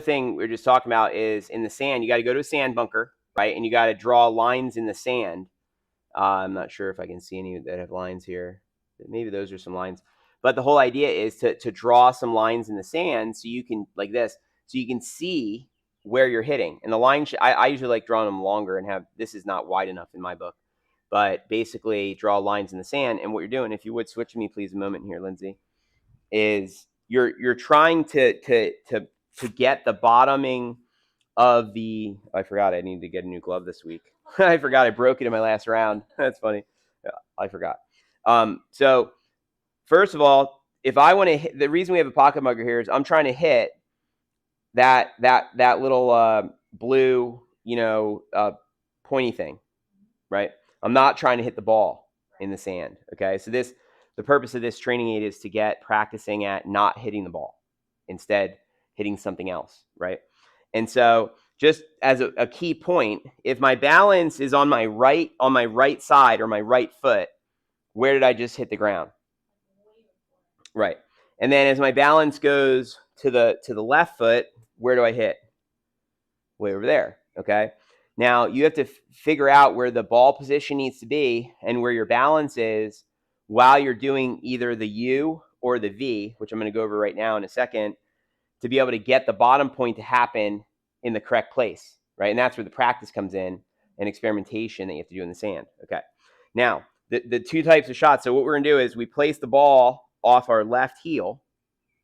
thing we are just talking about is in the sand, you got to go to a sand bunker, right? And you got to draw lines in the sand. I'm not sure if I can see any that have lines here. Maybe those are some lines. But the whole idea is to draw some lines in the sand so you can, like this, so you can see where you're hitting. And the line, I usually like drawing them longer and have, this is not wide enough in my book. But basically draw lines in the sand. And what you're doing, if you would switch me please a moment here, Lindsay, is you're trying to get the bottoming of the, I forgot I need to get a new glove this week. I forgot I broke it in my last round. That's funny. Yeah, I forgot. So first of all, if I want to hit, the reason we have a pocket mugger here is I'm trying to hit that little blue, pointy thing, right? I'm not trying to hit the ball in the sand. Okay, so the purpose of this training aid is to get practicing at not hitting the ball, instead hitting something else, right? And so just as a key point, if my balance is on my right side or my right foot, where did I just hit the ground? Right. And then as my balance goes to the left foot, where do I hit? Way over there. Okay. Now you have to figure out where the ball position needs to be and where your balance is while you're doing either the U or the V, which I'm going to go over right now in a second, to be able to get the bottom point to happen in the correct place, right? And that's where the practice comes in and experimentation that you have to do in the sand. Okay. Now, the two types of shots. So what we're going to do is we place the ball off our left heel,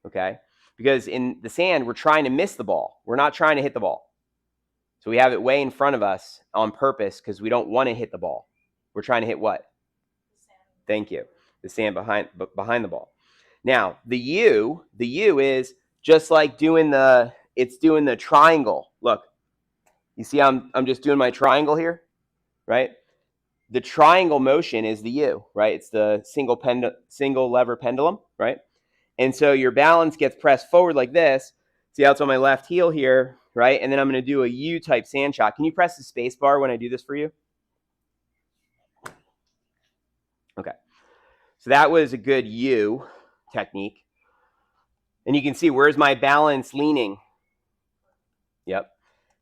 okay? Because in the sand, we're trying to miss the ball. We're not trying to hit the ball. So we have it way in front of us on purpose because we don't want to hit the ball. We're trying to hit what? Thank you. The sand behind the ball. Now, the U is just like doing the triangle. Look, you see I'm just doing my triangle here, right? The triangle motion is the U, right? It's the single lever pendulum, right? And so your balance gets pressed forward like this. See how it's on my left heel here, right? And then I'm going to do a U type sand shot. Can you press the space bar when I do this for you? Okay. So that was a good U technique. And you can see, where's my balance leaning? Yep.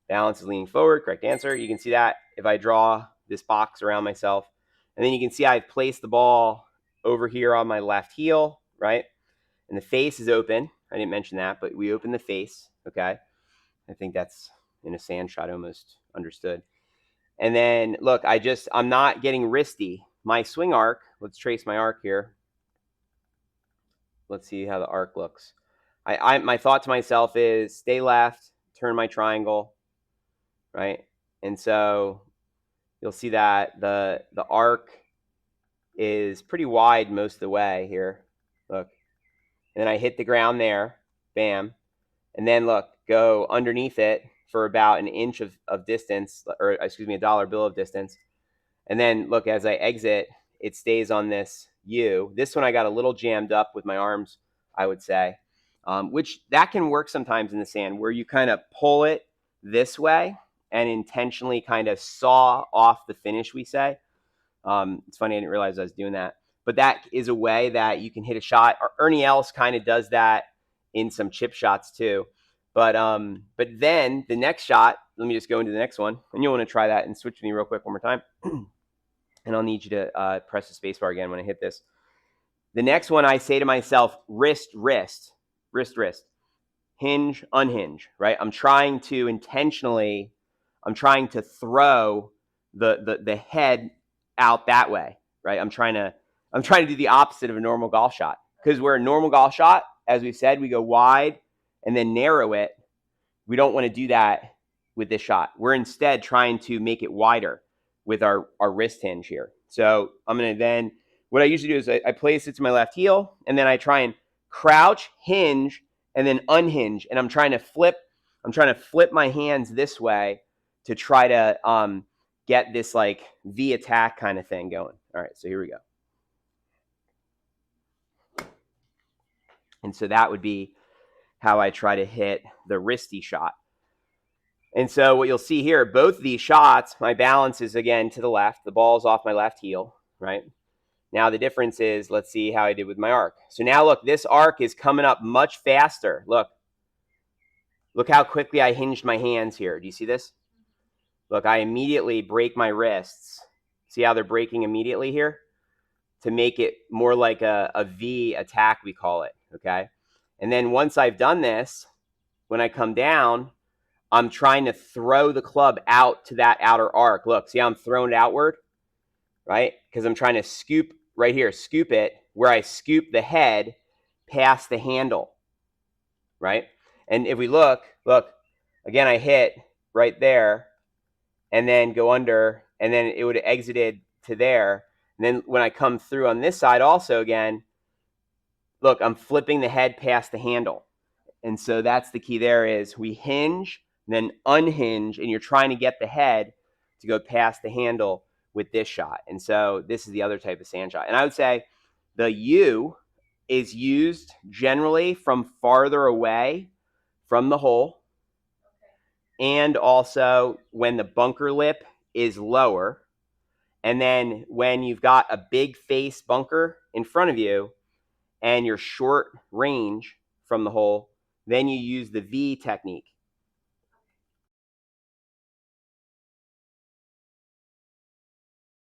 Balance is leaning forward, correct answer. You can see that if I draw this box around myself. And then you can see I've placed the ball over here on my left heel, right? And the face is open. I didn't mention that, but we open the face, okay? I think that's in a sand shot almost understood. And then look, I'm not getting wristy. My swing arc, let's trace my arc here. Let's see how the arc looks. My thought to myself is stay left, turn my triangle, right? And so you'll see that the arc is pretty wide most of the way here. Look. And then I hit the ground there, bam. And then look, go underneath it for about an inch of distance, or excuse me, a dollar bill of distance. And then look, as I exit, it stays on this U. This one I got a little jammed up with my arms, I would say, which that can work sometimes in the sand where you kind of pull it this way and intentionally kind of saw off the finish, we say. It's funny, I didn't realize I was doing that. But that is a way that you can hit a shot. Ernie Els kind of does that in some chip shots too. But then the next shot, let me just go into the next one. And you'll want to try that and switch with me real quick one more time. And I'll need you to press the space bar again when I hit this. The next one, I say to myself, wrist, wrist, wrist, wrist, hinge, unhinge, right? I'm trying to intentionally, throw the head out that way, right? I'm trying to do the opposite of a normal golf shot, because where a normal golf shot, as we said, we go wide and then narrow it. We don't want to do that with this shot. We're instead trying to make it wider with our wrist hinge here. So I'm going to then, what I usually do is I place it to my left heel, and then I try and crouch, hinge, and then unhinge. And I'm trying to flip my hands this way to try to get this like V attack kind of thing going. All right, so here we go. And so that would be how I try to hit the wristy shot. And so what you'll see here, both of these shots, my balance is again to the left. The ball's off my left heel, right? Now the difference is, let's see how I did with my arc. So now look, this arc is coming up much faster. Look, Look how quickly I hinged my hands here. Do you see this? Look, I immediately break my wrists. See how they're breaking immediately here? To make it more like a V attack, we call it, okay? And then once I've done this, when I come down, I'm trying to throw the club out to that outer arc. Look, see how I'm throwing it outward, right? Because I'm trying to scoop right here, scoop it, where I scoop the head past the handle, right? And if we look, again, I hit right there and then go under, and then it would have exited to there. And then when I come through on this side also again, look, I'm flipping the head past the handle. And so that's the key there is we hinge, then unhinge, and you're trying to get the head to go past the handle with this shot. And so this is the other type of sand shot. And I would say the U is used generally from farther away from the hole, and also when the bunker lip is lower. And then when you've got a big face bunker in front of you and you're short range from the hole, then you use the V technique.